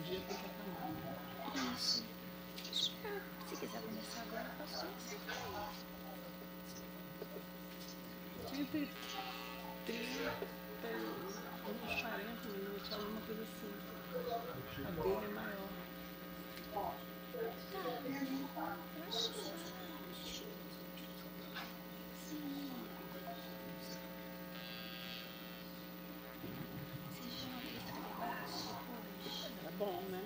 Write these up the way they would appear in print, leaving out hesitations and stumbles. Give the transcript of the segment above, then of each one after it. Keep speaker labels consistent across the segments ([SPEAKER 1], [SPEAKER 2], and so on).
[SPEAKER 1] dia tem que acabar.
[SPEAKER 2] Isso. Se quiser começar agora, eu posso começar.
[SPEAKER 1] Entre 30 e uns 40 minutos, alguma coisa assim. A dele é maior. Era bom, né?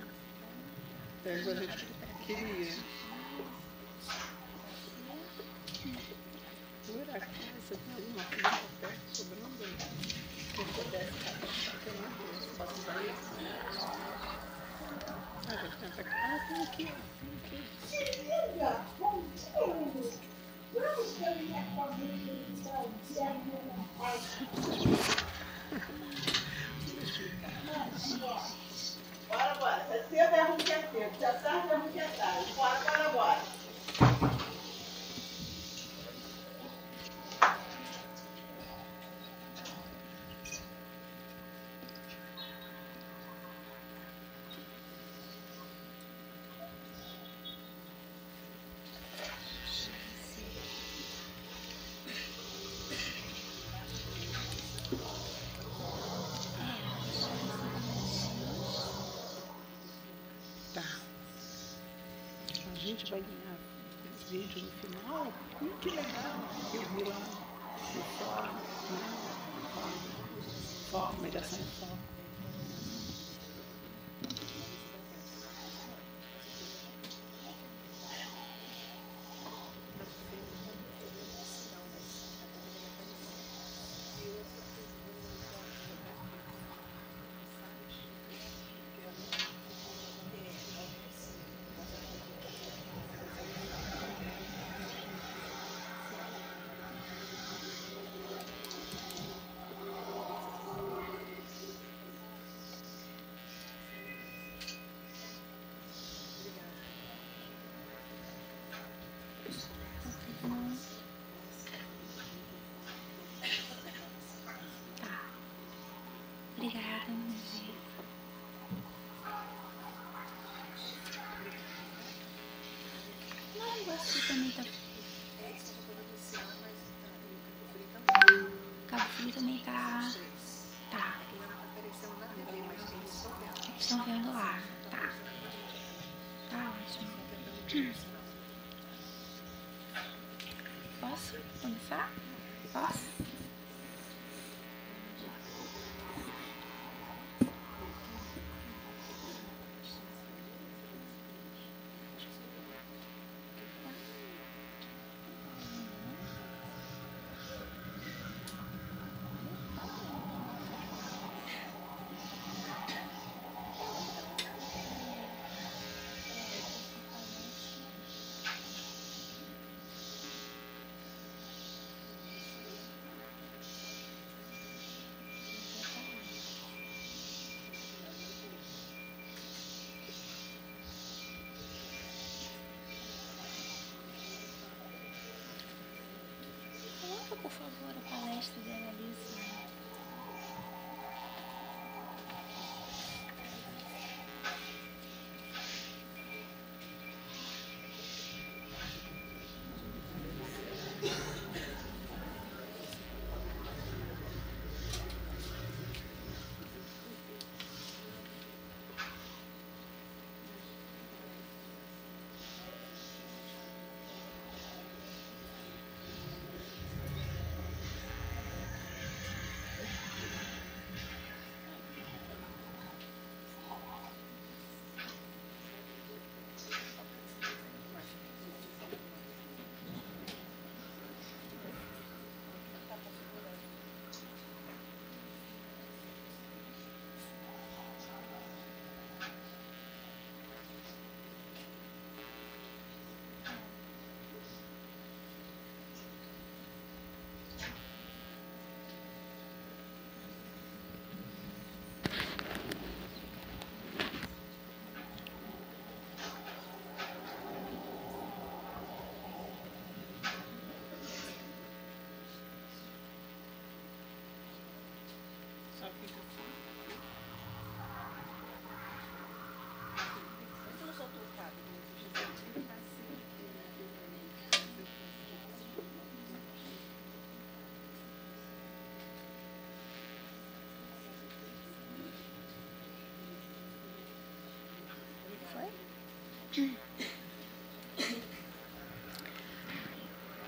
[SPEAKER 1] Até a gente queria. Por acaso, você tem alguma coisa de papel sobrando? Se eu pudesse caprichar, pelo amor de Deus, posso usar isso? Ah, já tem até... Ah, tem aqui, ó. Tem aqui.
[SPEAKER 3] Bora, bora. Se é cedo é ruim que é cedo. Se é tarde é ruim que é tarde. Bora, bora, bora.
[SPEAKER 1] Tá. A gente vai ganhar vídeo no final. Que legal. Eu vi lá no fórum, né? Fórum, mediação em fórum.
[SPEAKER 2] Obrigada, Mãe. Não, você também tá... Cabo Frio também tá... Tá. Estão vendo lá. Tá. Tá ótimo. Posso começar? Posso?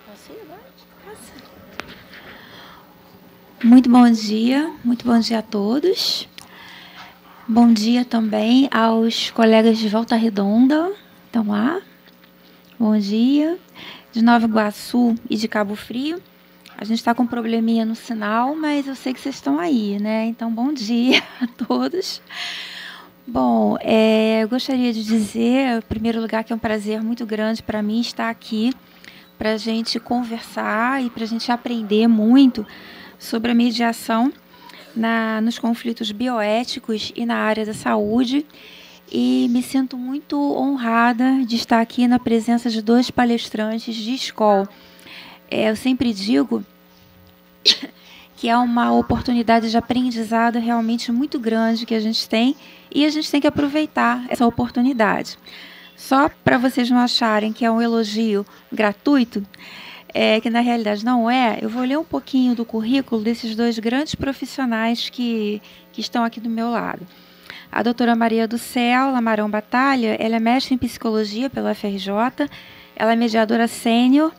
[SPEAKER 2] Posso ir agora? Passa.
[SPEAKER 4] Muito bom dia a todos. Bom dia também aos colegas de Volta Redonda. Estão lá? Bom dia. De Nova Iguaçu e de Cabo Frio. A gente está com um probleminha no sinal, mas eu sei que vocês estão aí, né? Então, bom dia a todos. Bom, eu gostaria de dizer, em primeiro lugar, que é um prazer muito grande para mim estar aqui para a gente conversar e para a gente aprender muito sobre a mediação nos conflitos bioéticos e na área da saúde. E me sinto muito honrada de estar aqui na presença de 2 palestrantes de escola. Eu sempre digo que é uma oportunidade de aprendizado realmente muito grande que a gente tem e a gente tem que aproveitar essa oportunidade. Só para vocês não acharem que é um elogio gratuito, que na realidade não é, eu vou ler um pouquinho do currículo desses 2 grandes profissionais que estão aqui do meu lado. A doutora Maria do Céu Lamarão Batalha, ela é mestre em psicologia pela FRJ, ela é mediadora sênior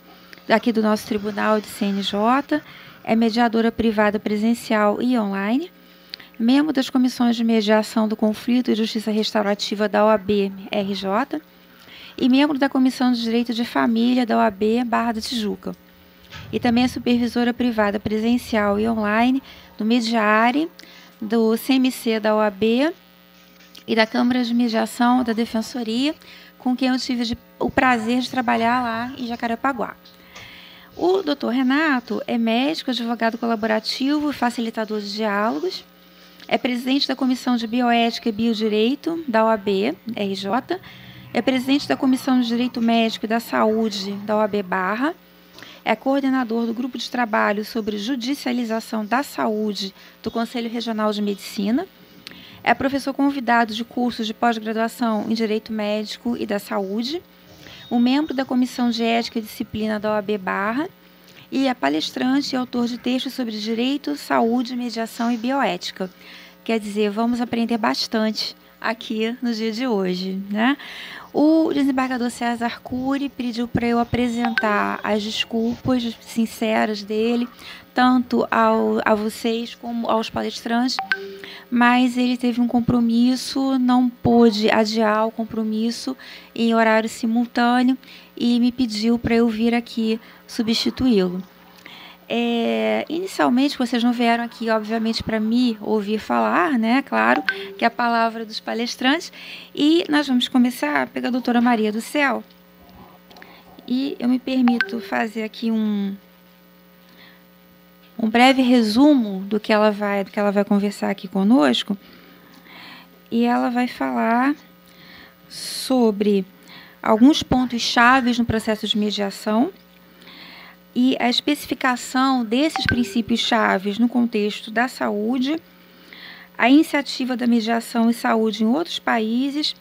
[SPEAKER 4] aqui do nosso tribunal de CNJ, é mediadora privada presencial e online, membro das comissões de mediação do conflito e justiça restaurativa da OAB-RJ e membro da Comissão de Direito de Família da OAB Barra da Tijuca. E também é supervisora privada presencial e online do Mediare, do CMC da OAB e da Câmara de Mediação da Defensoria, com quem eu tive o prazer de trabalhar lá em Jacarepaguá. O Dr. Renato é médico, advogado colaborativo e facilitador de diálogos, é presidente da Comissão de Bioética e Biodireito da OAB-RJ, é presidente da Comissão de Direito Médico e da Saúde da OAB Barra, é coordenador do Grupo de Trabalho sobre Judicialização da Saúde do Conselho Regional de Medicina, é professor convidado de cursos de pós-graduação em Direito Médico e da Saúde, um membro da Comissão de Ética e Disciplina da OAB Barra e é palestrante e autor de textos sobre direito, saúde, mediação e bioética. Quer dizer, vamos aprender bastante aqui no dia de hoje, né? O desembargador César Cury pediu para eu apresentar as desculpas sinceras dele, tanto a vocês como aos palestrantes, mas ele teve um compromisso, não pôde adiar o compromisso em horário simultâneo e me pediu para eu vir aqui substituí-lo. Inicialmente, vocês não vieram aqui, obviamente, para me ouvir falar, né? Claro, que é a palavra dos palestrantes. E nós vamos começar pela doutora Maria do Céu. E eu me permito fazer aqui um breve resumo do que ela vai conversar aqui conosco. E ela vai falar sobre alguns pontos chaves no processo de mediação e a especificação desses princípios chaves no contexto da saúde, a iniciativa da mediação e saúde em outros países,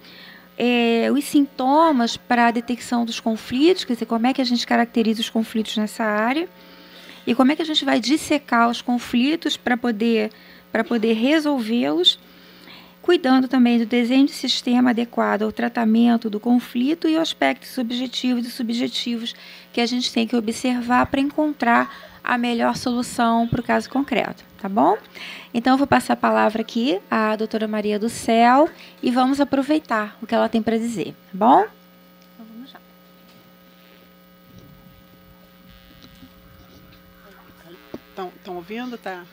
[SPEAKER 4] os sintomas para a detecção dos conflitos, quer dizer, como é que a gente caracteriza os conflitos nessa área, e como é que a gente vai dissecar os conflitos para poder resolvê-los, cuidando também do desenho de sistema adequado ao tratamento do conflito e aspectos objetivos e subjetivos que a gente tem que observar para encontrar a melhor solução para o caso concreto, tá bom? Então, eu vou passar a palavra aqui à doutora Maria do Céu e vamos aproveitar o que ela tem para dizer, tá bom? Então, vamos lá.
[SPEAKER 1] Estão ouvindo? Tá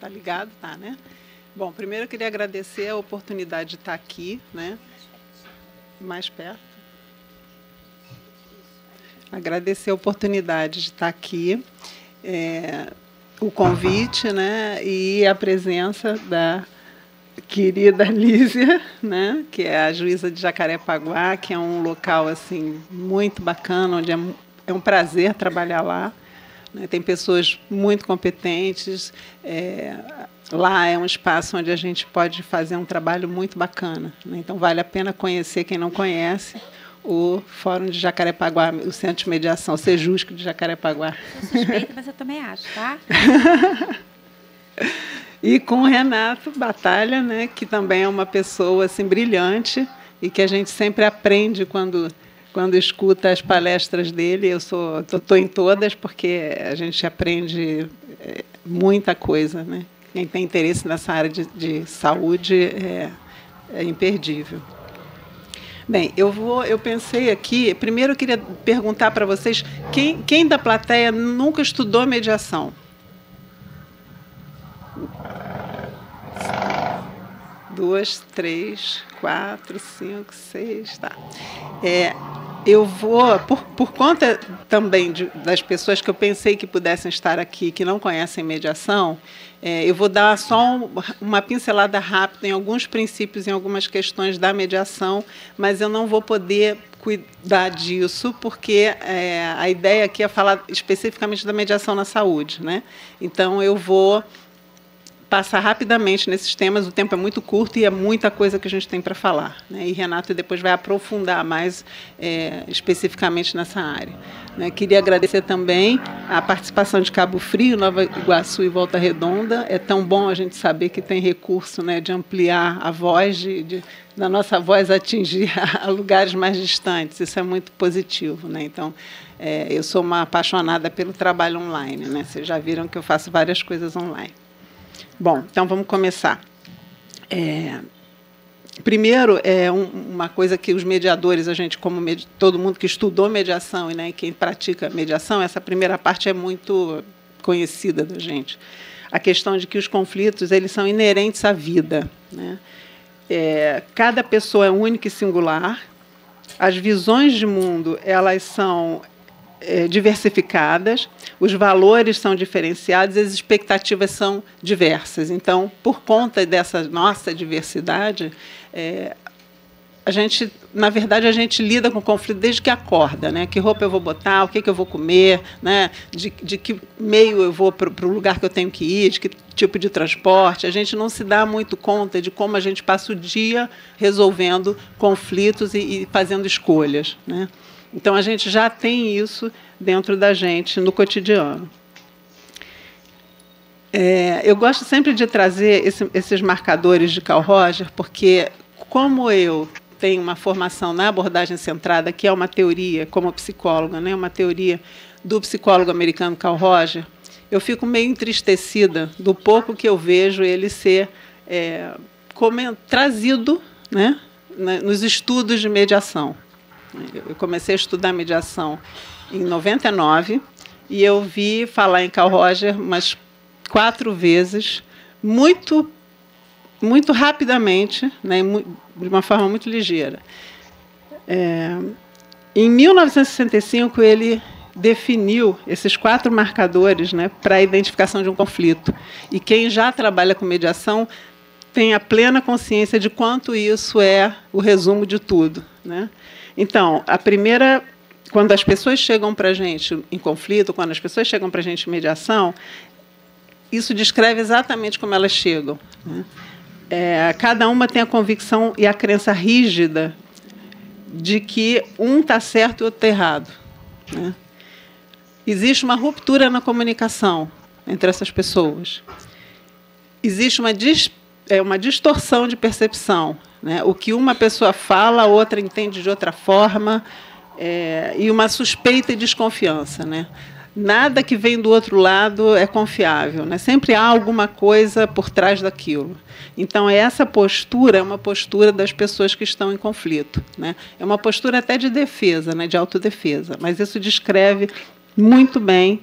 [SPEAKER 1] ligado? Tá, né? Bom, primeiro eu queria agradecer a oportunidade de estar aqui, né? Mais perto. Agradecer a oportunidade de estar aqui, o convite, né? E a presença da querida Lísia, né? Que é a juíza de Jacarepaguá, que é um local assim muito bacana, onde é um prazer trabalhar lá. Né? Tem pessoas muito competentes. Lá é um espaço onde a gente pode fazer um trabalho muito bacana, né? Então, vale a pena conhecer, quem não conhece, o Fórum de Jacarepaguá, o Centro de Mediação, o Sejusc de Jacarepaguá.
[SPEAKER 4] Sou suspeita, mas eu também acho, tá?
[SPEAKER 1] E com o Renato Batalha, né, que também é uma pessoa assim, brilhante, e que a gente sempre aprende quando escuta as palestras dele. Eu estou em todas, porque a gente aprende muita coisa, né? Quem tem interesse nessa área de saúde é imperdível. Bem, eu pensei aqui, primeiro eu queria perguntar para vocês, quem da plateia nunca estudou mediação? 2, 3, 4, 5, 6, tá. Eu vou, por conta também das pessoas que eu pensei que pudessem estar aqui, que não conhecem mediação, eu vou dar só uma pincelada rápida em alguns princípios, em algumas questões da mediação, mas eu não vou poder cuidar disso, porque a ideia aqui é falar especificamente da mediação na saúde, né? Então, eu vou passar rapidamente nesses temas, o tempo é muito curto e é muita coisa que a gente tem para falar, né? E Renato depois vai aprofundar mais especificamente nessa área, né? Queria agradecer também a participação de Cabo Frio, Nova Iguaçu e Volta Redonda. É tão bom a gente saber que tem recurso, né, de ampliar a voz, da nossa voz atingir a lugares mais distantes. Isso é muito positivo, né? Então, eu sou uma apaixonada pelo trabalho online, né? Vocês já viram que eu faço várias coisas online. Bom, então vamos começar. Primeiro, uma coisa que os mediadores, a gente, como todo mundo que estudou mediação, né, e quem pratica mediação, essa primeira parte é muito conhecida da gente. A questão de que os conflitos eles são inerentes à vida, né? Cada pessoa é única e singular. As visões de mundo elas são diversificadas, os valores são diferenciados, as expectativas são diversas. Então, por conta dessa nossa diversidade, na verdade, a gente lida com o conflito desde que acorda, né? Que roupa eu vou botar, o que eu vou comer, né? De que meio eu vou para o lugar que eu tenho que ir, de que tipo de transporte. A gente não se dá muito conta de como a gente passa o dia resolvendo conflitos e fazendo escolhas, né? Então, a gente já tem isso dentro da gente no cotidiano. Eu gosto sempre de trazer esses marcadores de Carl Rogers, porque, como eu tenho uma formação na abordagem centrada, que é uma teoria, como psicóloga, né, uma teoria do psicólogo americano Carl Rogers, eu fico meio entristecida do pouco que eu vejo ele ser trazido, né, nos estudos de mediação. Eu comecei a estudar mediação em 99 e eu vi falar em Carl Rogers umas 4 vezes, muito rapidamente, né, de uma forma muito ligeira. Em 1965, ele definiu esses 4 marcadores, né, para a identificação de um conflito. E quem já trabalha com mediação tem a plena consciência de quanto isso é o resumo de tudo, né? Então, a primeira, quando as pessoas chegam para a gente em conflito, quando as pessoas chegam para a gente em mediação, isso descreve exatamente como elas chegam, né? Cada uma tem a convicção e a crença rígida de que um está certo e o outro está errado, né? Existe uma ruptura na comunicação entre essas pessoas. Existe uma distorção de percepção, né? O que uma pessoa fala, a outra entende de outra forma, e uma suspeita e desconfiança, né? Nada que vem do outro lado é confiável, né? Sempre há alguma coisa por trás daquilo. Então, essa postura é uma postura das pessoas que estão em conflito, né? É uma postura até de defesa, né? De autodefesa, mas isso descreve muito bem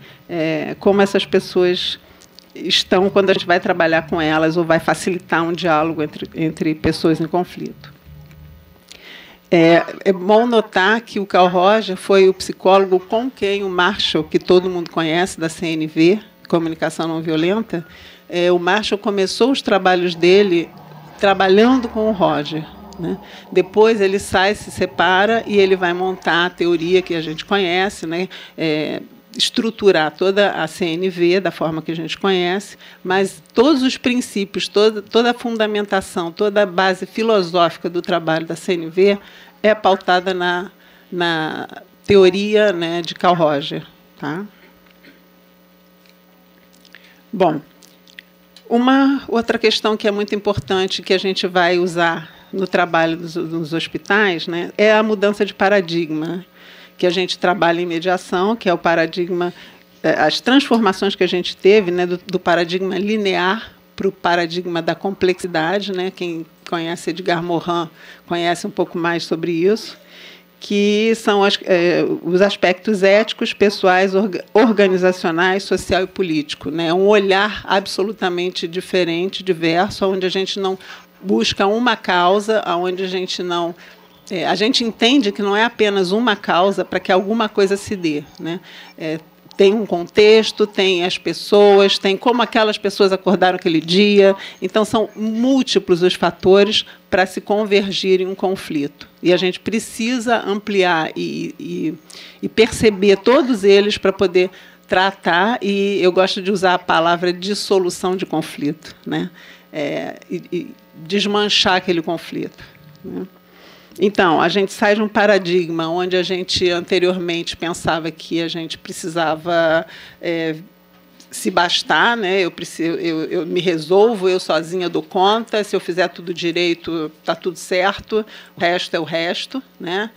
[SPEAKER 1] como essas pessoas estão quando a gente vai trabalhar com elas ou vai facilitar um diálogo entre pessoas em conflito. É bom notar que o Carl Rogers foi o psicólogo com quem o Marshall, que todo mundo conhece, da CNV, Comunicação Não Violenta, o Marshall começou os trabalhos dele trabalhando com o Rogers, né? Depois ele se separa e ele vai montar a teoria que a gente conhece, né? Estruturar toda a CNV da forma que a gente conhece, mas todos os princípios, toda a fundamentação, toda a base filosófica do trabalho da CNV é pautada na teoria, né, de Carl Rogers, tá? Bom, uma outra questão que é muito importante, que a gente vai usar no trabalho dos hospitais, né, é a mudança de paradigma, que a gente trabalha em mediação, que é o paradigma, as transformações que a gente teve, né, do paradigma linear para o paradigma da complexidade, né? Quem conhece Edgar Morin conhece um pouco mais sobre isso, que são os aspectos éticos, pessoais, organizacionais, social e político, né? Um olhar absolutamente diferente, diverso, onde a gente não busca uma causa, onde a gente não... a gente entende que não é apenas uma causa para que alguma coisa se dê, né? Tem um contexto, tem as pessoas, tem como aquelas pessoas acordaram aquele dia. Então, são múltiplos os fatores para se convergir em um conflito. E a gente precisa ampliar e perceber todos eles para poder tratar, e eu gosto de usar a palavra dissolução de conflito, né? E desmanchar aquele conflito, né? Então, a gente sai de um paradigma onde a gente anteriormente pensava que a gente precisava se bastar, né? Eu me resolvo, eu sozinha dou conta, se eu fizer tudo direito, está tudo certo, o resto é o resto, né?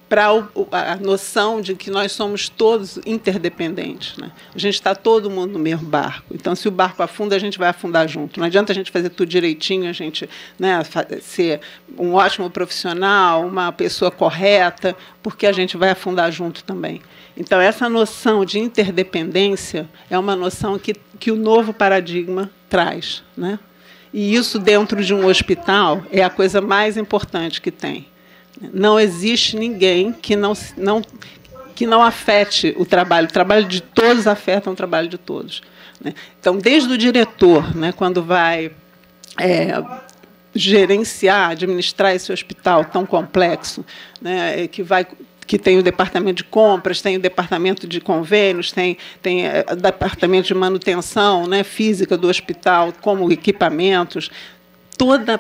[SPEAKER 1] Para a noção de que nós somos todos interdependentes, né? A gente está todo mundo no mesmo barco. Então, se o barco afunda, a gente vai afundar junto. Não adianta a gente fazer tudo direitinho, a gente, né, ser um ótimo profissional, uma pessoa correta, porque a gente vai afundar junto também. Então, essa noção de interdependência é uma noção que o novo paradigma traz, né? E isso, dentro de um hospital, é a coisa mais importante que tem. Não existe ninguém que não afete o trabalho. O trabalho de todos afeta o trabalho de todos, né? Então, desde o diretor, né, quando vai gerenciar, administrar esse hospital tão complexo, né, que tem o departamento de compras, tem o departamento de convênios, tem o departamento de manutenção, né, física do hospital, como equipamentos, toda a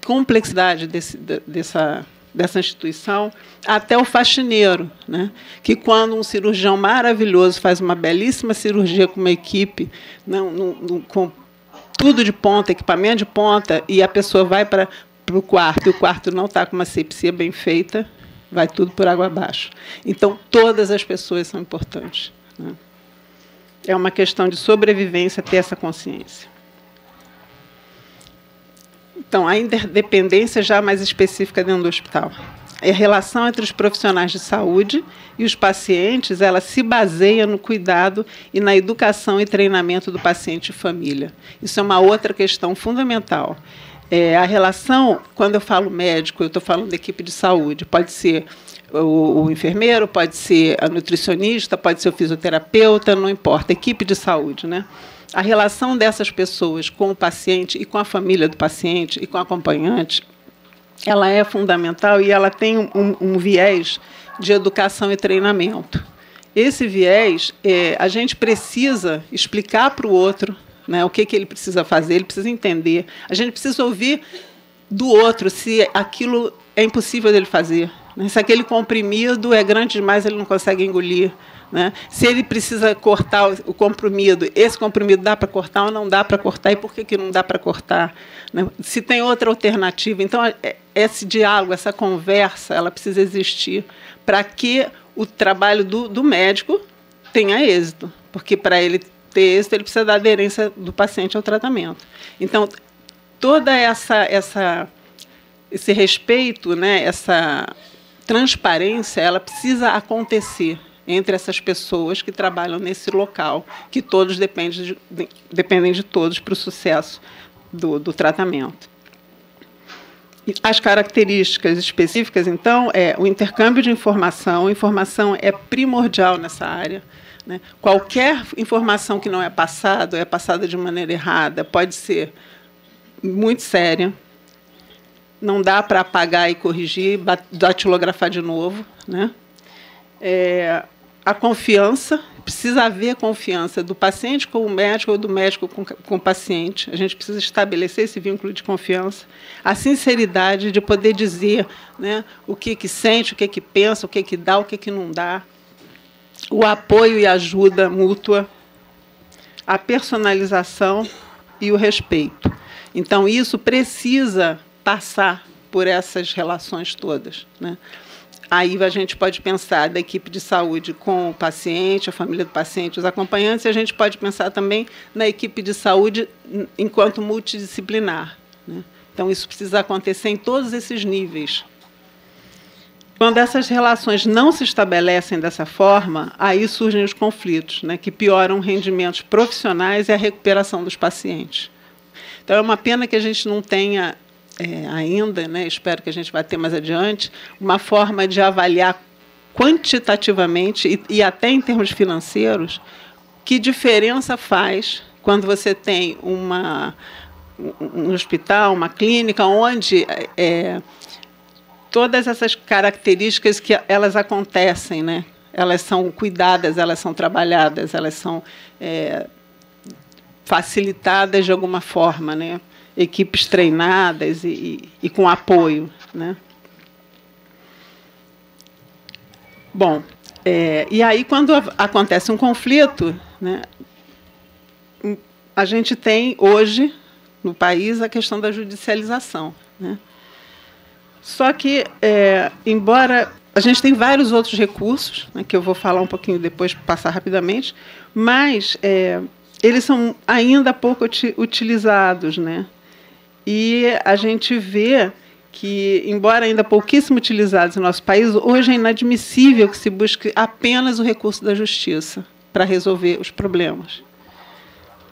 [SPEAKER 1] complexidade dessa instituição, até o faxineiro, né? Que, quando um cirurgião maravilhoso faz uma belíssima cirurgia com uma equipe, com tudo de ponta, equipamento de ponta, e a pessoa vai para o quarto, e o quarto não está com uma asepsia bem feita, vai tudo por água abaixo. Então, todas as pessoas são importantes, né? É uma questão de sobrevivência ter essa consciência. Então, a interdependência já mais específica dentro do hospital. A relação entre os profissionais de saúde e os pacientes, ela se baseia no cuidado e na educação e treinamento do paciente e família. Isso é uma outra questão fundamental. A relação, quando eu falo médico, eu estou falando da equipe de saúde. Pode ser o enfermeiro, pode ser a nutricionista, pode ser o fisioterapeuta, não importa, equipe de saúde, né? A relação dessas pessoas com o paciente e com a família do paciente e com o acompanhante, ela é fundamental, e ela tem um viés de educação e treinamento. Esse viés, a gente precisa explicar para o outro, né, o que ele precisa fazer, ele precisa entender. A gente precisa ouvir do outro se aquilo é impossível dele fazer, né? Se aquele comprimido é grande demais, ele não consegue engolir, né? Se ele precisa cortar o comprimido, esse comprimido dá para cortar ou não dá para cortar, e por que não dá para cortar, né? Se tem outra alternativa. Então, esse diálogo, essa conversa, ela precisa existir para que o trabalho do médico tenha êxito, porque, para ele ter êxito, ele precisa da aderência do paciente ao tratamento. Então, toda esse respeito, né, essa transparência, ela precisa acontecer entre essas pessoas que trabalham nesse local, que todos dependem de todos para o sucesso do tratamento. E as características específicas, então, o intercâmbio de informação. A informação é primordial nessa área, né? Qualquer informação que não é passada de maneira errada, pode ser muito séria. Não dá para apagar e corrigir, datilografar de novo, né? A confiança, precisa haver confiança do paciente com o médico ou do médico com o paciente. A gente precisa estabelecer esse vínculo de confiança. A sinceridade de poder dizer, né, o que sente, o que pensa, o que dá, o que não dá. O apoio e ajuda mútua. A personalização e o respeito. Então, isso precisa passar por essas relações todas, né? Aí a gente pode pensar da equipe de saúde com o paciente, a família do paciente, os acompanhantes, e a gente pode pensar também na equipe de saúde enquanto multidisciplinar, né? Então, isso precisa acontecer em todos esses níveis. Quando essas relações não se estabelecem dessa forma, aí surgem os conflitos, né, que pioram rendimentos profissionais e a recuperação dos pacientes. Então, é uma pena que a gente não tenha ainda, né, espero que a gente vá ter mais adiante, uma forma de avaliar quantitativamente e até em termos financeiros que diferença faz quando você tem um hospital, uma clínica, onde todas essas características que elas acontecem, né? Elas são cuidadas, elas são trabalhadas, elas são facilitadas de alguma forma, né? Equipes treinadas e com apoio, né? Bom, e aí, quando acontece um conflito, né, a gente tem, hoje, no país, a questão da judicialização, né? Só que, embora a gente tem vários outros recursos, né, que eu vou falar um pouquinho depois, passar rapidamente, mas eles são ainda pouco utilizados, né? E a gente vê que, embora ainda pouquíssimo utilizados no nosso país, hoje é inadmissível que se busque apenas o recurso da justiça para resolver os problemas.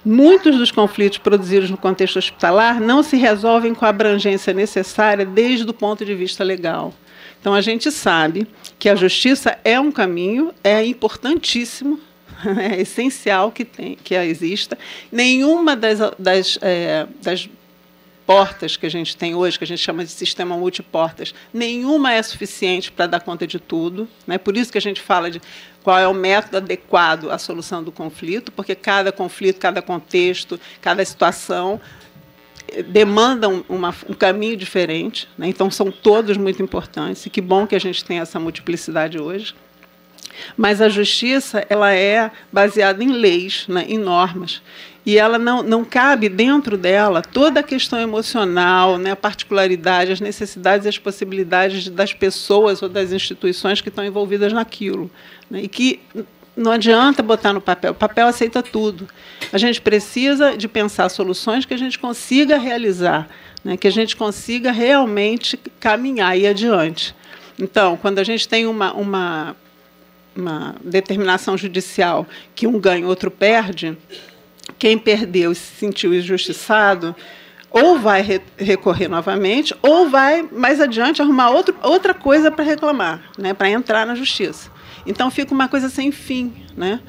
[SPEAKER 1] Muitos dos conflitos produzidos no contexto hospitalar não se resolvem com a abrangência necessária desde o ponto de vista legal. Então, a gente sabe que a justiça é um caminho, é importantíssimo, é essencial que exista. Nenhuma das portas que a gente tem hoje, que a gente chama de sistema multiportas, nenhuma é suficiente para dar conta de tudo, né? Por isso que a gente fala de qual é o método adequado à solução do conflito, porque cada conflito, cada contexto, cada situação demanda um caminho diferente, né? Então, são todos muito importantes, e que bom que a gente tem essa multiplicidade hoje. Mas a justiça, ela é baseada em leis, né, em normas, e ela não cabe dentro dela toda a questão emocional, né, a particularidade, as necessidades e as possibilidades das pessoas ou das instituições que estão envolvidas naquilo, né, e que não adianta botar no papel. O papel aceita tudo. A gente precisa de pensar soluções que a gente consiga realizar, né, que a gente consiga realmente caminhar e ir adiante. Então, quando a gente tem uma determinação judicial que um ganha e outro perde, quem perdeu e se sentiu injustiçado ou vai recorrer novamente ou vai, mais adiante, arrumar outra coisa para reclamar, né, para entrar na justiça. Então, fica uma coisa sem fim, né?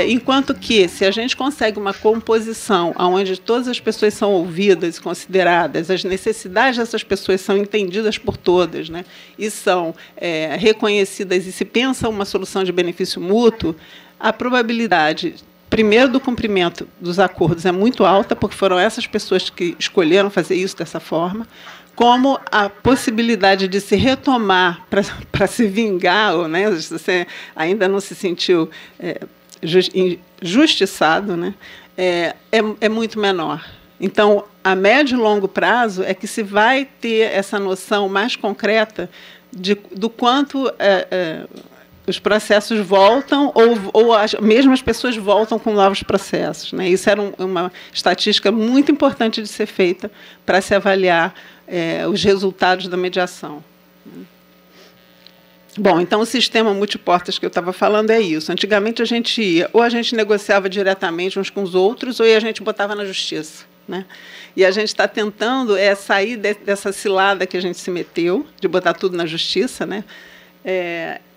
[SPEAKER 1] Enquanto que, se a gente consegue uma composição onde todas as pessoas são ouvidas e consideradas, as necessidades dessas pessoas são entendidas por todas, né, e são reconhecidas, e se pensa uma solução de benefício mútuo, a probabilidade, primeiro, do cumprimento dos acordos é muito alta, porque foram essas pessoas que escolheram fazer isso dessa forma, como a possibilidade de se retomar para se vingar, ou, né, você ainda não se sentiu injustiçado, né, é muito menor. Então, a médio e longo prazo é que se vai ter essa noção mais concreta do quanto os processos voltam ou as mesmas pessoas voltam com novos processos, né? Isso era uma estatística muito importante de ser feita para se avaliar os resultados da mediação. Bom, então, o sistema multiportas que eu estava falando é isso. Antigamente, a gente negociava diretamente uns com os outros, ou a gente botava na justiça, né? E a gente está tentando sair dessa cilada que a gente se meteu, de botar tudo na justiça, né?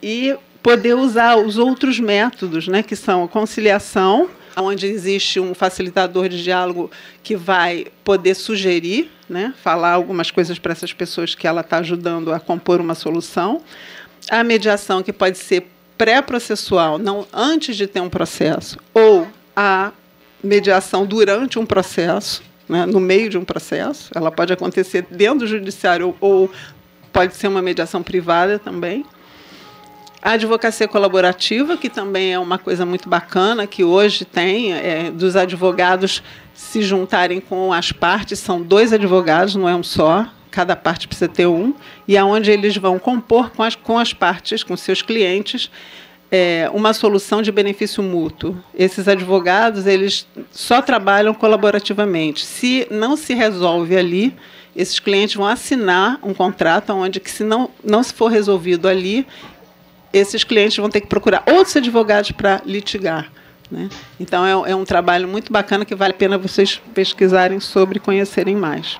[SPEAKER 1] E poder usar os outros métodos, né, que são a conciliação, onde existe um facilitador de diálogo que vai poder sugerir, né, falar algumas coisas para essas pessoas que ela está ajudando a compor uma solução. A mediação, que pode ser pré-processual, não antes de ter um processo, ou a mediação durante um processo, né, no meio de um processo. Ela pode acontecer dentro do judiciário ou pode ser uma mediação privada também. A advocacia colaborativa, que também é uma coisa muito bacana, que hoje tem, dos advogados se juntarem com as partes, são 2 advogados, não é um só, cada parte precisa ter um, e aonde eles vão compor com as partes, com seus clientes, uma solução de benefício mútuo. Esses advogados, eles só trabalham colaborativamente. Se não se resolve ali, esses clientes vão assinar um contrato onde, que se não se for resolvido ali, esses clientes vão ter que procurar outros advogados para litigar, né? Então, é um trabalho muito bacana que vale a pena vocês pesquisarem sobre e conhecerem mais.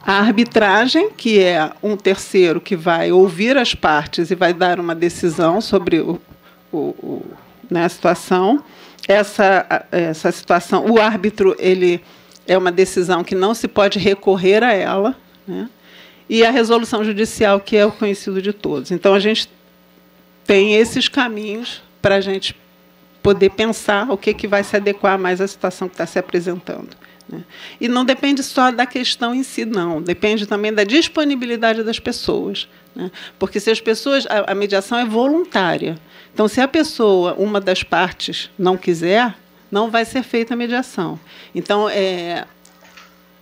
[SPEAKER 1] A arbitragem, que é um terceiro que vai ouvir as partes e vai dar uma decisão sobre a situação. Essa situação, o árbitro, ele é uma decisão que não se pode recorrer a ela, né? E a resolução judicial, que é o conhecido de todos. Então, a gente tem esses caminhos para a gente poder pensar o que vai se adequar mais à situação que está se apresentando, né? E não depende só da questão em si, não. Depende também da disponibilidade das pessoas, né? Porque se as pessoas... A mediação é voluntária. Então, se a pessoa, uma das partes, não quiser, não vai ser feita a mediação. Então,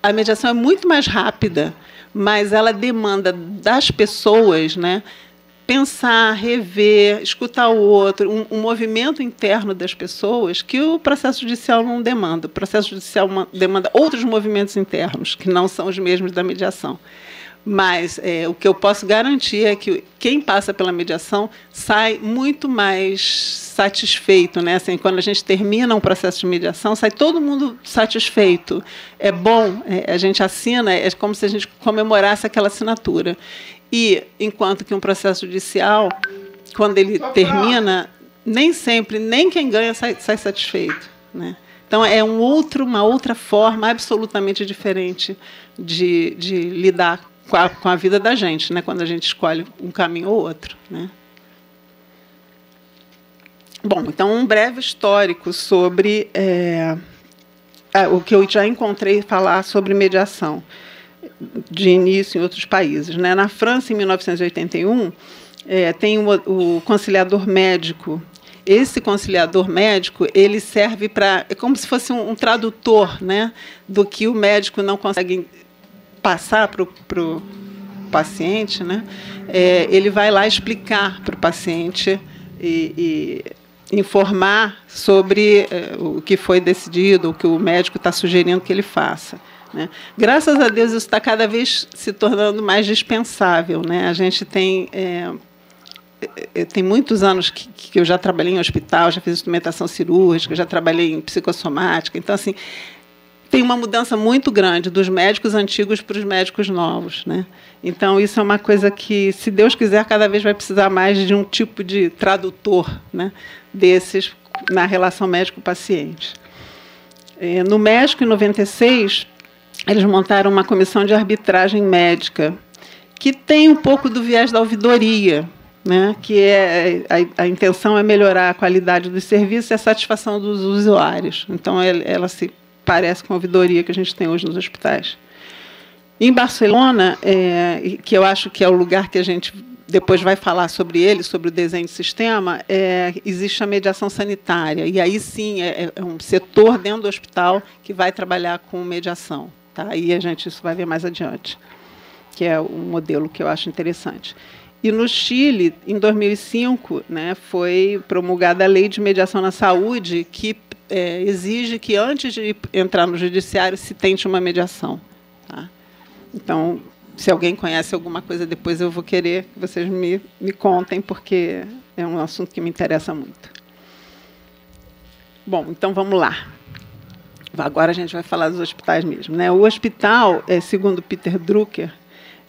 [SPEAKER 1] a mediação é muito mais rápida, mas ela demanda das pessoas, né, pensar, rever, escutar o outro, um movimento interno das pessoas que o processo judicial não demanda. O processo judicial demanda outros movimentos internos, que não são os mesmos da mediação. Mas o que eu posso garantir é que quem passa pela mediação sai muito mais satisfeito, né? Assim, quando a gente termina um processo de mediação, sai todo mundo satisfeito. É bom, a gente assina, é como se a gente comemorasse aquela assinatura. E, enquanto que um processo judicial, quando ele termina, nem sempre, nem quem ganha sai satisfeito, né? Então, é uma outra forma absolutamente diferente de lidar com a vida da gente, né, quando a gente escolhe um caminho ou outro, né? Bom, então, um breve histórico sobre o que eu já encontrei falar sobre mediação de início em outros países, né? Na França, em 1981, tem o conciliador médico. Esse conciliador médico, ele serve para... É como se fosse um tradutor, né, do que o médico não consegue passar para o paciente, né? Ele vai lá explicar para o paciente e informar sobre o que foi decidido, o que o médico está sugerindo que ele faça, né? Graças a Deus, isso está cada vez se tornando mais dispensável, né? A gente tem muitos anos que eu já trabalhei em hospital, já fiz instrumentação cirúrgica, já trabalhei em psicossomática. Então, assim, tem uma mudança muito grande dos médicos antigos para os médicos novos, né? Então, isso é uma coisa que, se Deus quiser, cada vez vai precisar mais de um tipo de tradutor, né, desses na relação médico-paciente. No México, em 96, eles montaram uma comissão de arbitragem médica, que tem um pouco do viés da ouvidoria, né, que a intenção é melhorar a qualidade dos serviços e a satisfação dos usuários. Então, ela se parece com a ouvidoria que a gente tem hoje nos hospitais. Em Barcelona, que eu acho que é o lugar que a gente depois vai falar sobre ele, sobre o desenho de sistema, existe a mediação sanitária. E aí, sim, é um setor dentro do hospital que vai trabalhar com mediação, tá? Aí isso vai ver mais adiante, que é um modelo que eu acho interessante. E no Chile, em 2005, né, foi promulgada a Lei de Mediação na Saúde, que exige que, antes de entrar no judiciário, se tente uma mediação, tá? Então, se alguém conhece alguma coisa, depois eu vou querer que vocês me contem, porque é um assunto que me interessa muito. Bom, então vamos lá. Agora a gente vai falar dos hospitais mesmo, né? O hospital, segundo Peter Drucker,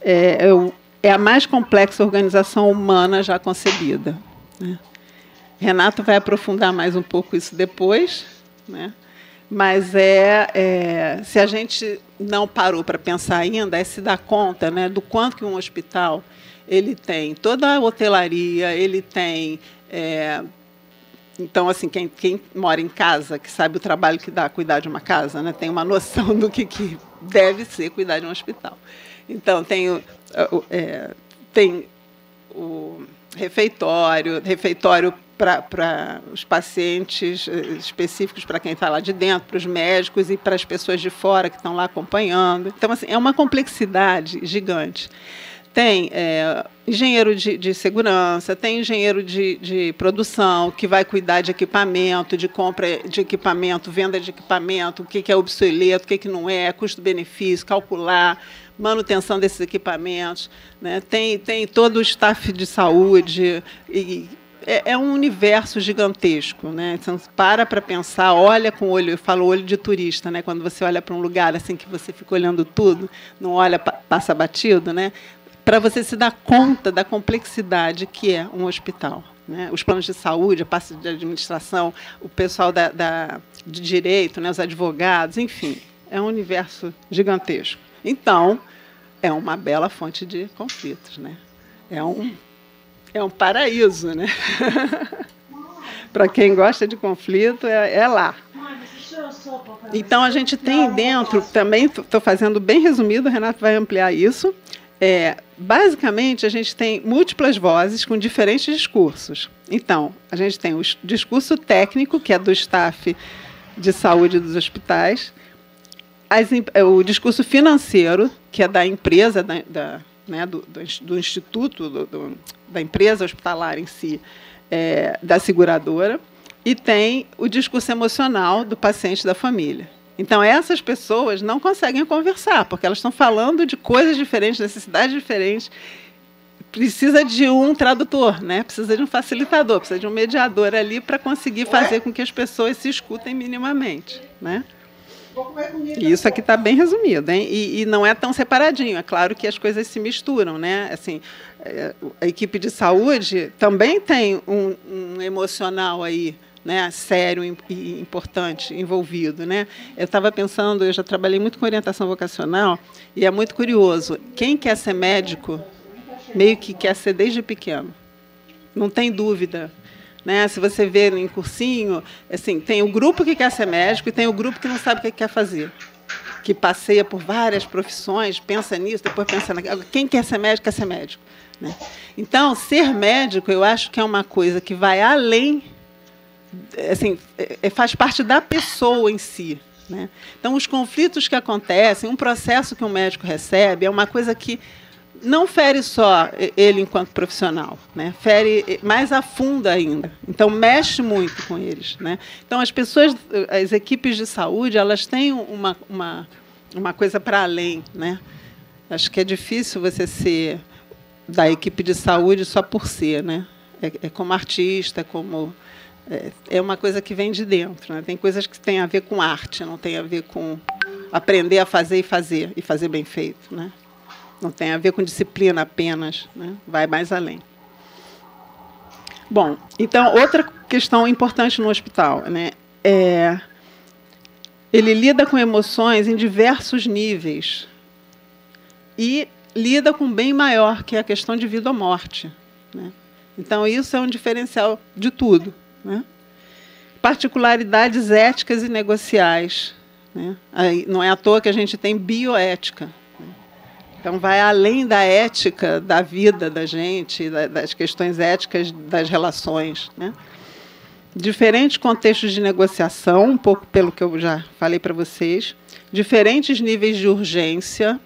[SPEAKER 1] é a mais complexa organização humana já concebida, né? Renato vai aprofundar mais um pouco isso depois, né? Mas se a gente não parou para pensar ainda, se dá conta, né, do quanto que um hospital ele tem toda a hotelaria, ele tem... Então, assim, quem mora em casa, que sabe o trabalho que dá cuidar de uma casa, né, tem uma noção do que deve ser cuidar de um hospital. Então, tem o refeitório para os pacientes específicos, para quem está lá de dentro, para os médicos e para as pessoas de fora que estão lá acompanhando. Então, assim, é uma complexidade gigante. Tem engenheiro de segurança, tem engenheiro de produção, que vai cuidar de equipamento, de compra de equipamento, venda de equipamento, o que é obsoleto, o que não é, custo-benefício, calcular, manutenção desses equipamentos, né? Tem todo o staff de saúde, e é um universo gigantesco, né? Então, para pensar, olha com o olho, eu falo olho de turista, né? Quando você olha para um lugar assim que você fica olhando tudo, não olha, passa batido, né? Para você se dar conta da complexidade que é um hospital, né? Os planos de saúde, a parte de administração, o pessoal de direito, né? Os advogados, enfim, é um universo gigantesco. Então, é uma bela fonte de conflitos, né? É um paraíso, né? Para quem gosta de conflito, é lá. Então, a gente tem dentro, também estou fazendo bem resumido, o Renato vai ampliar isso. Basicamente, a gente tem múltiplas vozes com diferentes discursos. Então, a gente tem o discurso técnico, que é do staff de saúde dos hospitais, o discurso financeiro, que é da empresa, né, do instituto, da empresa hospitalar em si, da seguradora, e tem o discurso emocional do paciente, da família. Então, essas pessoas não conseguem conversar, porque elas estão falando de coisas diferentes, necessidades diferentes. Precisa de um tradutor, né? Precisa de um facilitador, precisa de um mediador ali para conseguir fazer com que as pessoas se escutem minimamente, né? E isso aqui está bem resumido, hein? E não é tão separadinho. É claro que as coisas se misturam, né? Assim, a equipe de saúde também tem um emocional aí, né, sério e importante envolvido, né? Eu estava pensando, eu já trabalhei muito com orientação vocacional e é muito curioso. Quem quer ser médico meio que quer ser desde pequeno, não tem dúvida. Né? Se você vê em cursinho, assim, tem o grupo que quer ser médico e tem o grupo que não sabe o que quer fazer, que passeia por várias profissões, pensa nisso, depois pensa naquilo. Quem quer ser médico, quer ser médico. Né? Então, ser médico, eu acho que é uma coisa que vai além, assim, faz parte da pessoa em si. Né? Então, os conflitos que acontecem, um processo que um médico recebe, é uma coisa que não fere só ele enquanto profissional, né? Fere mais a fundo ainda. Então, mexe muito com eles. Né? Então, as equipes de saúde, elas têm uma coisa para além. Né? Acho que é difícil você ser da equipe de saúde só por ser. Né? É como artista, é uma coisa que vem de dentro. Né? Tem coisas que têm a ver com arte, não tem a ver com aprender a fazer e fazer bem feito. Né? Não tem a ver com disciplina apenas, né? Vai mais além. Bom, então, outra questão importante no hospital, né? Ele lida com emoções em diversos níveis e lida com um bem maior, que é a questão de vida ou morte. Né? Então, isso é um diferencial de tudo. Né? Particularidades éticas e negociais. Né? Aí, não é à toa que a gente tem bioética. Então, vai além da ética da vida da gente, das questões éticas das relações. Né? Diferentes contextos de negociação, um pouco pelo que eu já falei para vocês, diferentes níveis de urgência,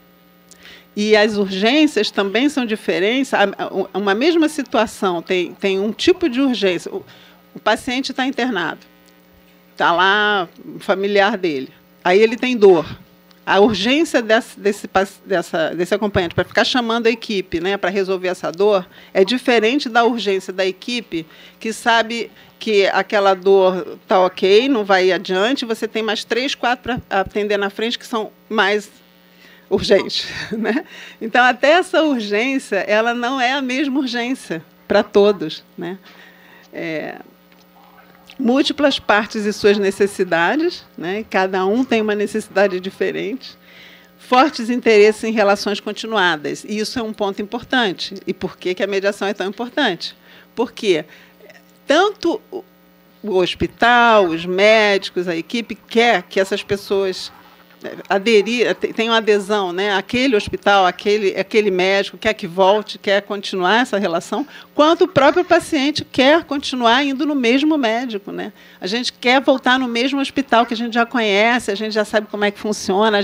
[SPEAKER 1] e as urgências também são diferentes. Uma mesma situação tem um tipo de urgência. O paciente está internado, está lá o familiar dele, aí ele tem dor. A urgência desse acompanhante para ficar chamando a equipe, né, para resolver essa dor é diferente da urgência da equipe que sabe que aquela dor está ok, não vai ir adiante, você tem mais 3, 4 para atender na frente que são mais urgentes. Né? Então, até essa urgência ela não é a mesma urgência para todos. Né? Múltiplas partes e suas necessidades, né? Cada um tem uma necessidade diferente, fortes interesses em relações continuadas, e isso é um ponto importante. E por que a mediação é tão importante? Porque tanto o hospital, os médicos, a equipe quer que essas pessoas aderir, tem uma adesão, né? Aquele hospital, aquele médico quer que volte, quer continuar essa relação, quanto o próprio paciente quer continuar indo no mesmo médico, né? A gente quer voltar no mesmo hospital que a gente já conhece, a gente já sabe como é que funciona,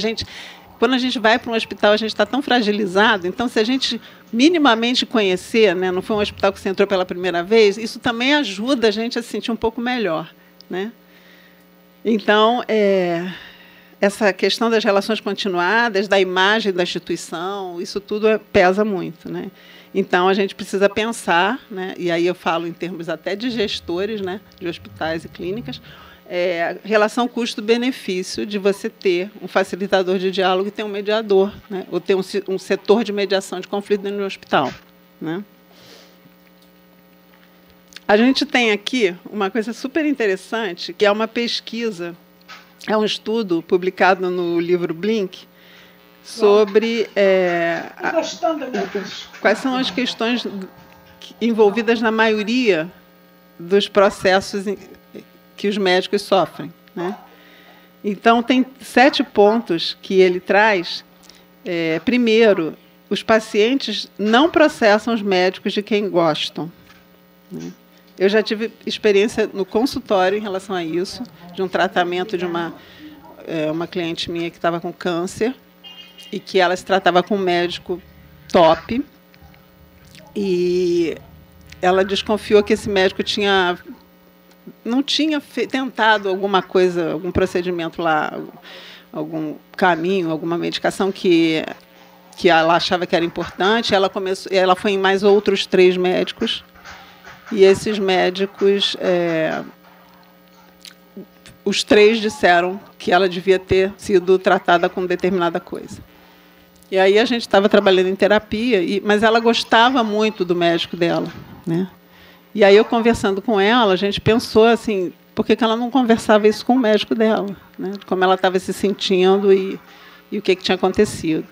[SPEAKER 1] quando a gente vai para um hospital, a gente está tão fragilizado, então, se a gente minimamente conhecer, né, não foi um hospital que você entrou pela primeira vez, isso também ajuda a gente a se sentir um pouco melhor, né? Então, essa questão das relações continuadas, da imagem da instituição, isso tudo pesa muito, né? Então, a gente precisa pensar, né, e aí eu falo em termos até de gestores, né, de hospitais e clínicas, relação custo-benefício de você ter um facilitador de diálogo e ter um mediador, né, ou ter um setor de mediação de conflito dentro do hospital, né? A gente tem aqui uma coisa super interessante, que é uma pesquisa, é um estudo publicado no livro Blink, sobre quais são as questões envolvidas na maioria dos processos que os médicos sofrem, né? Então, tem 7 pontos que ele traz. Primeiro, os pacientes não processam os médicos de quem gostam, né? Eu já tive experiência no consultório em relação a isso, de um tratamento de uma cliente minha que estava com câncer e que ela se tratava com um médico top, e ela desconfiou que esse médico não tinha tentado alguma coisa, algum procedimento lá, algum caminho, alguma medicação que ela achava que era importante. Ela foi em mais outros 3 médicos, e esses médicos, os 3 disseram que ela devia ter sido tratada com determinada coisa. E aí a gente estava trabalhando em terapia, mas ela gostava muito do médico dela, né? E aí eu, conversando com ela, a gente pensou assim, por que ela não conversava isso com o médico dela, né? Como ela estava se sentindo e o que tinha acontecido.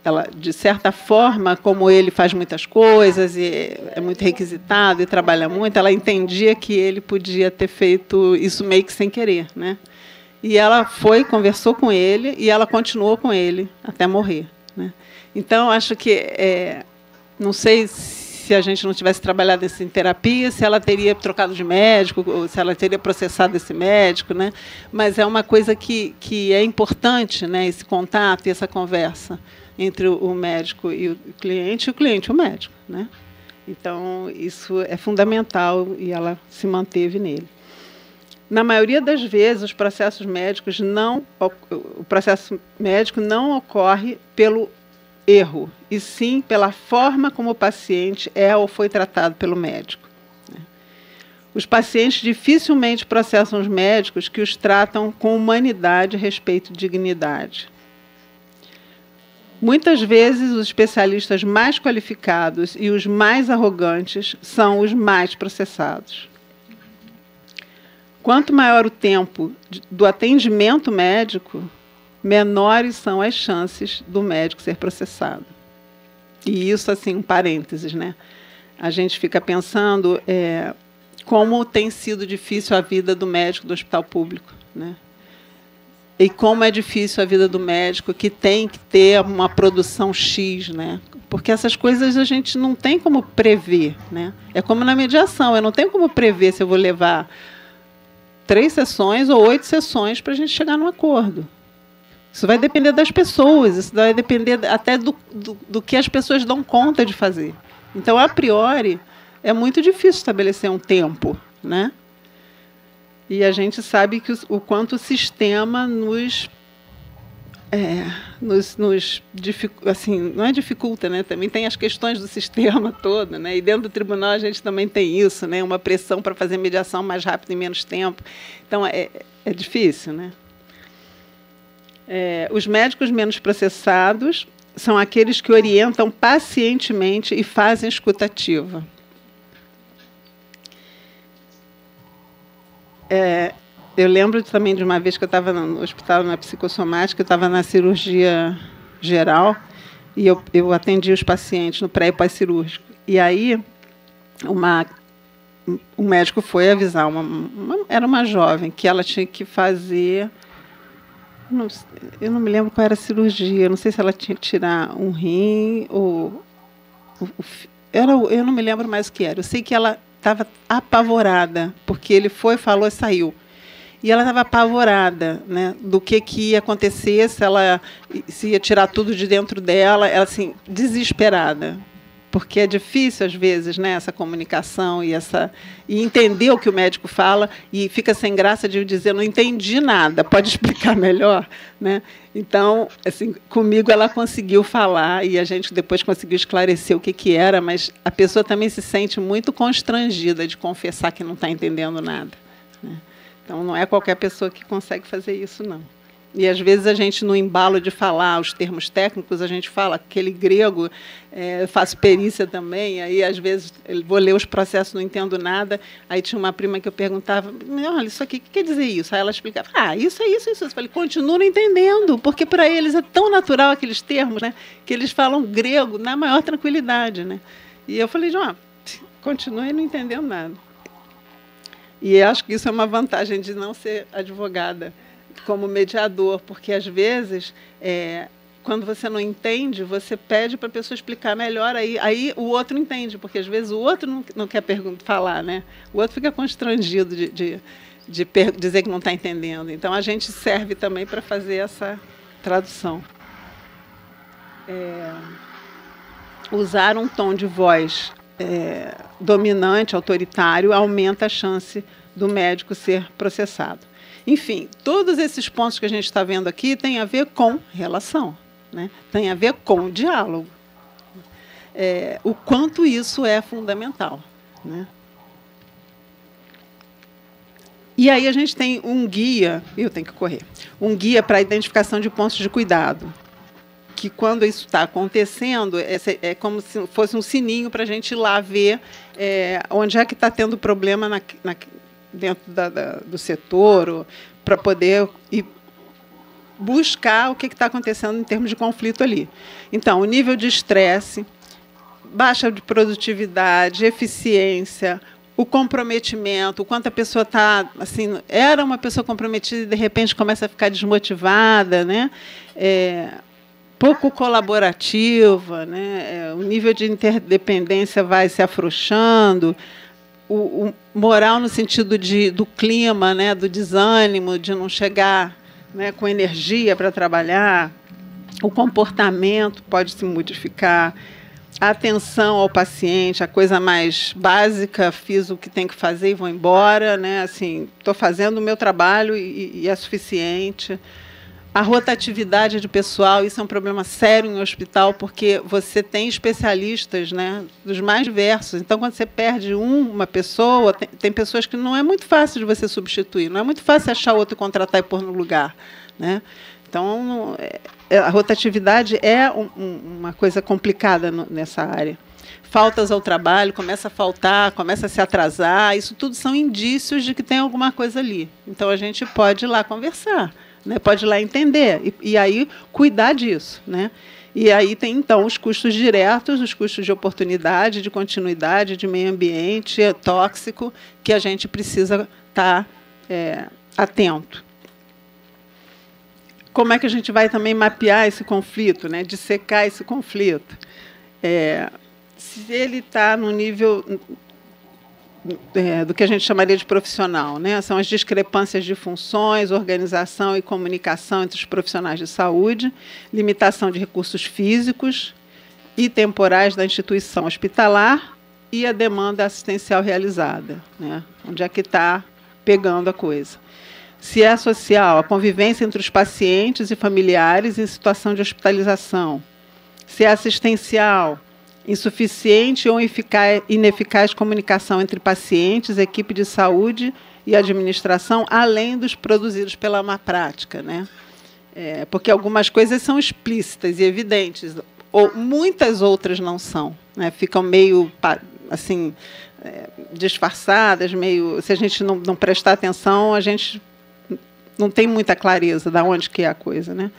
[SPEAKER 1] Ela, de certa forma, como ele faz muitas coisas e é muito requisitado e trabalha muito, ela entendia que ele podia ter feito isso meio que sem querer, né? E ela conversou com ele e ela continuou com ele até morrer, né? Então, acho que, não sei se a gente não tivesse trabalhado isso em terapia, se ela teria trocado de médico, ou se ela teria processado esse médico, né? Mas é uma coisa que é importante, né? Esse contato e essa conversa entre o médico e o cliente e o médico, né? Então, isso é fundamental e ela se manteve nele. Na maioria das vezes, o processo médico não ocorre pelo erro, e sim pela forma como o paciente ou foi tratado pelo médico, né? Os pacientes dificilmente processam os médicos que os tratam com humanidade, respeito e dignidade. Muitas vezes, os especialistas mais qualificados e os mais arrogantes são os mais processados. Quanto maior o tempo do atendimento médico, menores são as chances do médico ser processado. E isso, assim, um parênteses, né? A gente fica pensando como tem sido difícil a vida do médico do hospital público, né? E como é difícil a vida do médico que tem que ter uma produção X, né? Porque essas coisas a gente não tem como prever, né? É como na mediação, eu não tenho como prever se eu vou levar 3 sessões ou 8 sessões para a gente chegar num acordo. Isso vai depender das pessoas, isso vai depender até do que as pessoas dão conta de fazer. Então, a priori, é muito difícil estabelecer um tempo, né? E a gente sabe que o quanto o sistema nos assim, não é dificulta, né? Também tem as questões do sistema todo, né? E dentro do tribunal a gente também tem isso, né? Uma pressão para fazer mediação mais rápido em menos tempo. Então, é difícil, né? Os médicos menos processados são aqueles que orientam pacientemente e fazem escutativa. Eu lembro também de uma vez que eu estava no hospital, na psicossomática, eu estava na cirurgia geral e eu atendi os pacientes no pré e pós-cirúrgico. E aí, um médico foi avisar, era uma jovem, que ela tinha que fazer Eu não me lembro qual era a cirurgia. Não sei se ela tinha que tirar um rim ou... eu não me lembro mais o que era. Eu sei que ela estava apavorada, porque ele foi, falou e saiu. E ela estava apavorada, né, do que ia acontecer, se ia tirar tudo de dentro dela, ela assim, desesperada. Porque é difícil, às vezes, né, essa comunicação e entender o que o médico fala, e fica sem graça de dizer, não entendi nada, pode explicar melhor? Né? Então, assim, comigo ela conseguiu falar, e a gente depois conseguiu esclarecer o que era, mas a pessoa também se sente muito constrangida de confessar que não está entendendo nada. Né? Então, não é qualquer pessoa que consegue fazer isso, não. E, às vezes, a gente, no embalo de falar os termos técnicos, a gente fala aquele grego, eu faço perícia também, aí, às vezes, eu vou ler os processos, não entendo nada, aí tinha uma prima que eu perguntava, olha, isso aqui, o que quer dizer isso? Aí ela explicava, isso é isso, é isso. Eu falei, continuo não entendendo, porque, para eles, é tão natural aqueles termos, né, que eles falam grego na maior tranquilidade. Né? E eu falei, João, continue não entendendo nada. E acho que isso é uma vantagem de não ser advogada, como mediador, porque, às vezes, quando você não entende, você pede para a pessoa explicar melhor, aí o outro entende, porque, às vezes, o outro não quer falar, né? O outro fica constrangido de dizer que não está entendendo. Então, a gente serve também para fazer essa tradução. Usar um tom de voz dominante, autoritário, aumenta a chance do médico ser processado. Enfim, todos esses pontos que a gente está vendo aqui têm a ver com relação, né? Tem a ver com diálogo. O quanto isso é fundamental. Né? E aí a gente tem um guia, eu tenho que correr, um guia para a identificação de pontos de cuidado, que quando isso está acontecendo, é como se fosse um sininho para a gente ir lá ver onde é que está tendo problema dentro do setor, para poder ir buscar o que está acontecendo em termos de conflito ali. Então, o nível de estresse, baixa de produtividade, eficiência, o comprometimento, o quanto a pessoa está... Assim, era uma pessoa comprometida e, de repente, começa a ficar desmotivada, né? Pouco colaborativa, né? O nível de interdependência vai se afrouxando, o moral no sentido do clima, né? Do desânimo, de não chegar, né, com energia para trabalhar, o comportamento pode se modificar, a atenção ao paciente, a coisa mais básica, fiz o que tem que fazer e vou embora, né? Assim, estou fazendo o meu trabalho e é suficiente. A rotatividade de pessoal, isso é um problema sério em hospital, porque você tem especialistas, né, dos mais diversos. Então, quando você perde uma pessoa, tem pessoas que não é muito fácil de você substituir, não é muito fácil achar outro, contratar e pôr no lugar. Né? Então, a rotatividade é uma coisa complicada nessa área. Faltas ao trabalho, começa a faltar, começa a se atrasar, isso tudo são indícios de que tem alguma coisa ali. Então, a gente pode ir lá conversar. Né, pode ir lá entender e aí cuidar disso. Né? E aí tem, então, os custos diretos, os custos de oportunidade, de continuidade, de meio ambiente, tóxico, que a gente precisa estar atento. Como é que a gente vai também mapear esse conflito, né, dissecar esse conflito? Se ele está no nível... do que a gente chamaria de profissional, né? São as discrepâncias de funções, organização e comunicação entre os profissionais de saúde, limitação de recursos físicos e temporais da instituição hospitalar e a demanda assistencial realizada. Né? Onde é que está pegando a coisa? Se é social, a convivência entre os pacientes e familiares em situação de hospitalização. Se é assistencial, insuficiente ou ineficaz comunicação entre pacientes, equipe de saúde e administração, além dos produzidos pela má prática. Né? Porque algumas coisas são explícitas e evidentes, ou muitas outras não são. Né? Ficam meio assim, disfarçadas, meio, se a gente não prestar atenção, a gente não tem muita clareza de onde que é a coisa. Né?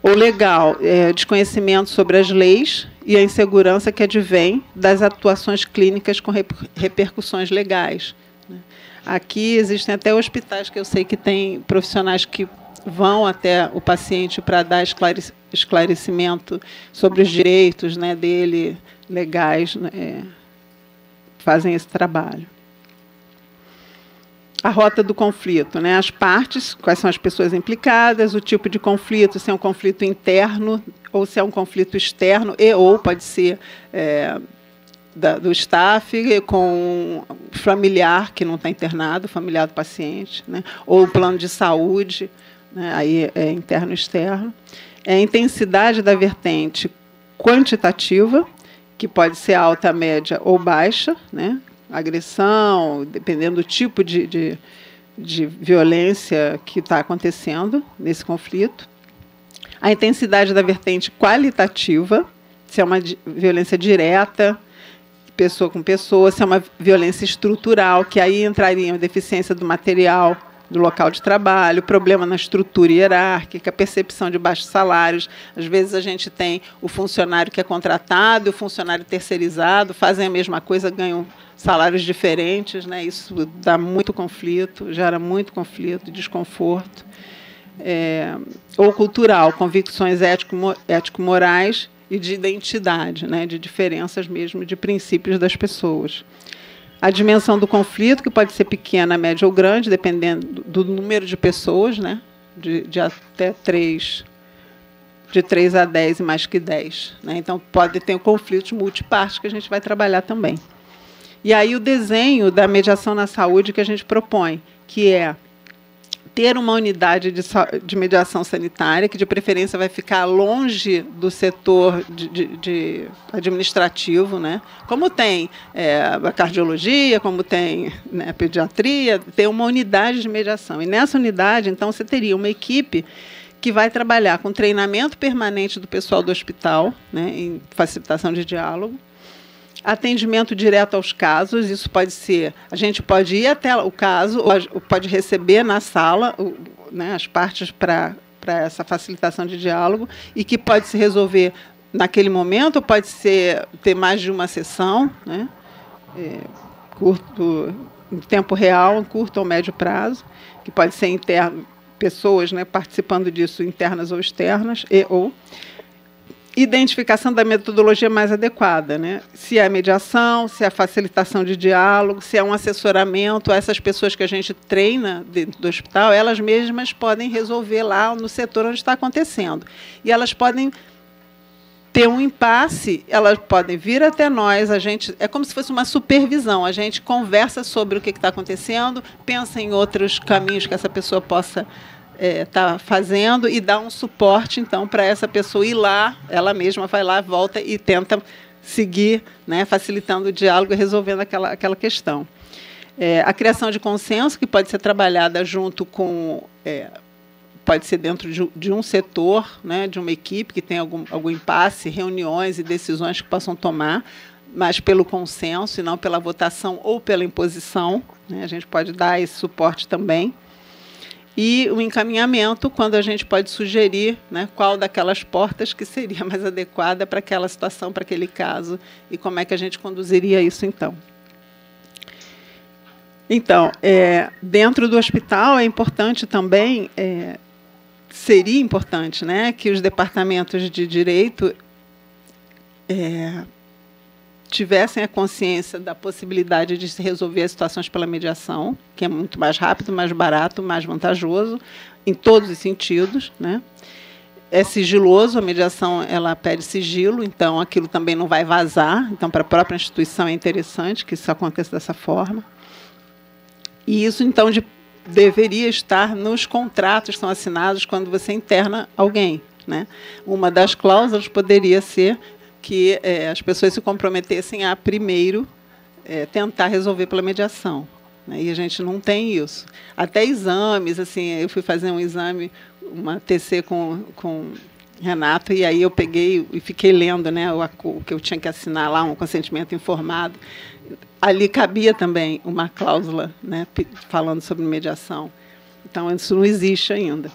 [SPEAKER 1] O legal, desconhecimento sobre as leis e a insegurança que advém das atuações clínicas com repercussões legais. Aqui existem até hospitais que eu sei que têm profissionais que vão até o paciente para dar esclarecimento sobre os direitos, né, dele, legais, né, fazem esse trabalho. A rota do conflito, né, as partes, quais são as pessoas implicadas, o tipo de conflito, se é um conflito interno ou se é um conflito externo, ou pode ser do staff com o familiar que não está internado, familiar do paciente, né, ou o plano de saúde, né, aí é interno e externo. É a intensidade da vertente quantitativa, que pode ser alta, média ou baixa, né, agressão, dependendo do tipo de violência que está acontecendo nesse conflito. A intensidade da vertente qualitativa, se é uma violência direta, pessoa com pessoa, se é uma violência estrutural, que aí entraria a deficiência do material do local de trabalho, problema na estrutura hierárquica, a percepção de baixos salários. Às vezes a gente tem o funcionário que é contratado e o funcionário terceirizado, fazem a mesma coisa, ganham salários diferentes, né? Isso dá muito conflito, gera muito conflito, desconforto. Ou cultural, convicções ético-morais e de identidade, né? De diferenças mesmo, de princípios das pessoas. A dimensão do conflito, que pode ser pequena, média ou grande, dependendo do número de pessoas, né? De até 3, de 3 a 10 e mais que 10. Né? Então, pode ter conflitos multipartes que a gente vai trabalhar também. E aí o desenho da mediação na saúde que a gente propõe, que é ter uma unidade de mediação sanitária, que de preferência vai ficar longe do setor de administrativo, né? Como tem a cardiologia, como tem, né, a pediatria, tem uma unidade de mediação. E nessa unidade, então, você teria uma equipe que vai trabalhar com treinamento permanente do pessoal do hospital, né, em facilitação de diálogo, atendimento direto aos casos, isso pode ser, a gente pode ir até o caso, ou pode receber na sala, né, as partes para essa facilitação de diálogo, e que pode se resolver naquele momento, ou pode ter mais de uma sessão, né, curto, em tempo real, em curto ou médio prazo, que pode ser interno, pessoas, né, participando disso, internas ou externas, ou identificação da metodologia mais adequada, né? Se é a mediação, se é a facilitação de diálogo, se é um assessoramento, essas pessoas que a gente treina dentro do hospital, elas mesmas podem resolver lá no setor onde está acontecendo. E elas podem ter um impasse, elas podem vir até nós, a gente, é como se fosse uma supervisão, a gente conversa sobre o que está acontecendo, pensa em outros caminhos que essa pessoa possa está fazendo e dá um suporte, então, para essa pessoa ir lá, ela mesma vai lá, volta e tenta seguir, né, facilitando o diálogo e resolvendo aquela questão. A criação de consenso, que pode ser trabalhada junto com... pode ser dentro de um setor, né, de uma equipe que tem algum impasse, reuniões e decisões que possam tomar, mas pelo consenso e não pela votação ou pela imposição, né, a gente pode dar esse suporte também. E o encaminhamento, quando a gente pode sugerir, né, qual daquelas portas que seria mais adequada para aquela situação, para aquele caso, e como é que a gente conduziria isso, então. Então, dentro do hospital é importante também, seria importante, né, que os departamentos de direito tivessem a consciência da possibilidade de se resolver as situações pela mediação, que é muito mais rápido, mais barato, mais vantajoso, em todos os sentidos, né? É sigiloso, a mediação ela pede sigilo, então aquilo também não vai vazar, então para a própria instituição é interessante que isso aconteça dessa forma. E isso, então, deveria estar nos contratos que são assinados quando você interna alguém, né? Uma das cláusulas poderia ser que as pessoas se comprometessem a, primeiro, tentar resolver pela mediação. Né? E a gente não tem isso. Até exames, assim, eu fui fazer um exame, uma TC com Renato, e aí eu peguei e fiquei lendo, né, o que eu tinha que assinar lá, um consentimento informado. Ali cabia também uma cláusula, né, falando sobre mediação. Então, isso não existe ainda.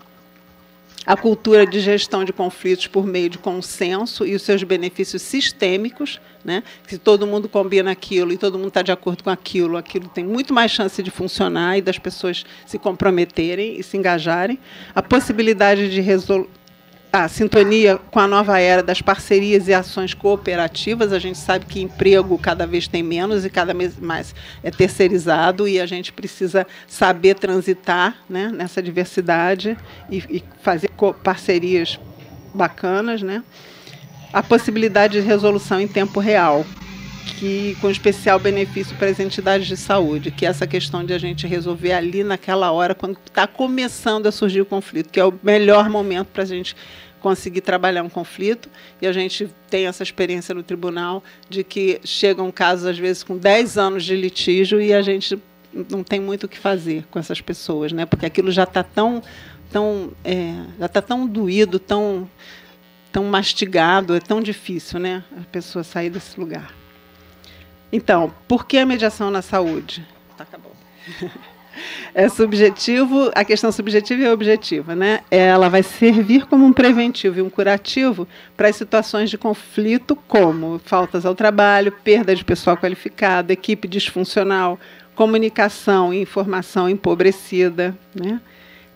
[SPEAKER 1] a cultura de gestão de conflitos por meio de consenso e os seus benefícios sistêmicos, né? Se todo mundo combina aquilo e todo mundo está de acordo com aquilo, aquilo tem muito mais chance de funcionar e das pessoas se comprometerem e se engajarem. A possibilidade de a sintonia com a nova era das parcerias e ações cooperativas. A gente sabe que emprego cada vez tem menos e cada vez mais é terceirizado, e a gente precisa saber transitar, né, nessa diversidade e fazer parcerias bacanas, né? A possibilidade de resolução em tempo real, que com especial benefício para as entidades de saúde, que é essa questão de a gente resolver ali naquela hora, quando está começando a surgir o conflito, que é o melhor momento para a gente conseguir trabalhar um conflito. E a gente tem essa experiência no tribunal de que chegam casos, às vezes, com 10 anos de litígio e a gente não tem muito o que fazer com essas pessoas, né? Porque aquilo já está tão doído, tão mastigado, é tão difícil, né, a pessoa sair desse lugar. Então, por que a mediação na saúde? Tá, acabou. É subjetivo, a questão subjetiva e objetiva, né? Ela vai servir como um preventivo e um curativo para as situações de conflito, como faltas ao trabalho, perda de pessoal qualificado, equipe disfuncional, comunicação e informação empobrecida, né?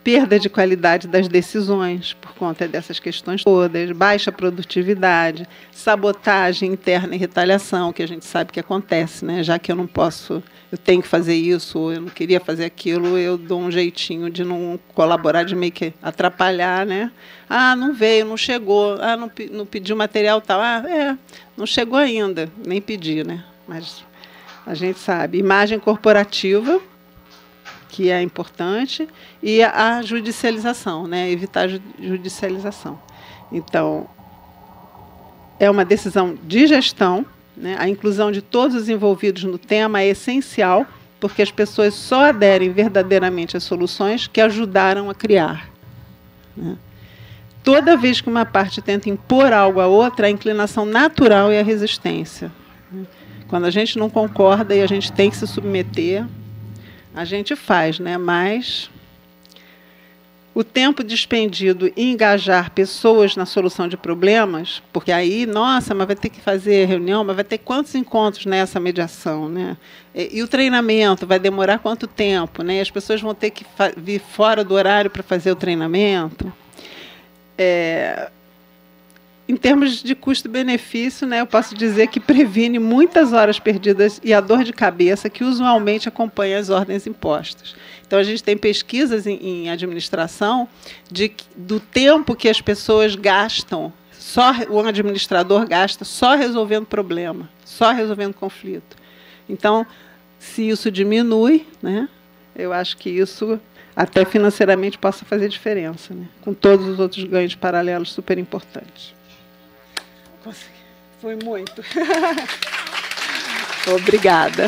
[SPEAKER 1] Perda de qualidade das decisões por conta dessas questões todas, baixa produtividade, sabotagem interna e retaliação, que a gente sabe que acontece, né? Já que eu não posso, eu tenho que fazer isso, ou eu não queria fazer aquilo, eu dou um jeitinho de não colaborar, de meio que atrapalhar, né? Ah, não veio, não chegou, ah, não pediu material tal, não chegou ainda, nem pedi, né? Mas a gente sabe. Imagem corporativa, que é importante, e a judicialização, né? Evitar a judicialização. Então, é uma decisão de gestão, né? A inclusão de todos os envolvidos no tema é essencial, porque as pessoas só aderem verdadeiramente às soluções que ajudaram a criar, né? Toda vez que uma parte tenta impor algo à outra, a inclinação natural é a resistência, né? Quando a gente não concorda e a gente tem que se submeter, a gente faz, né? Mas o tempo despendido em engajar pessoas na solução de problemas, porque aí, nossa, mas vai ter que fazer reunião, mas vai ter quantos encontros nessa mediação, né? E o treinamento vai demorar quanto tempo, né? As pessoas vão ter que vir fora do horário para fazer o treinamento. Em termos de custo-benefício, né, eu posso dizer que previne muitas horas perdidas e a dor de cabeça que usualmente acompanha as ordens impostas. Então, a gente tem pesquisas em administração do tempo que as pessoas gastam, o administrador gasta só resolvendo problema, só resolvendo conflito. Então, se isso diminui, né, eu acho que isso até financeiramente possa fazer diferença, né, com todos os outros ganhos paralelos super importantes. Consegui. Foi muito. Obrigada.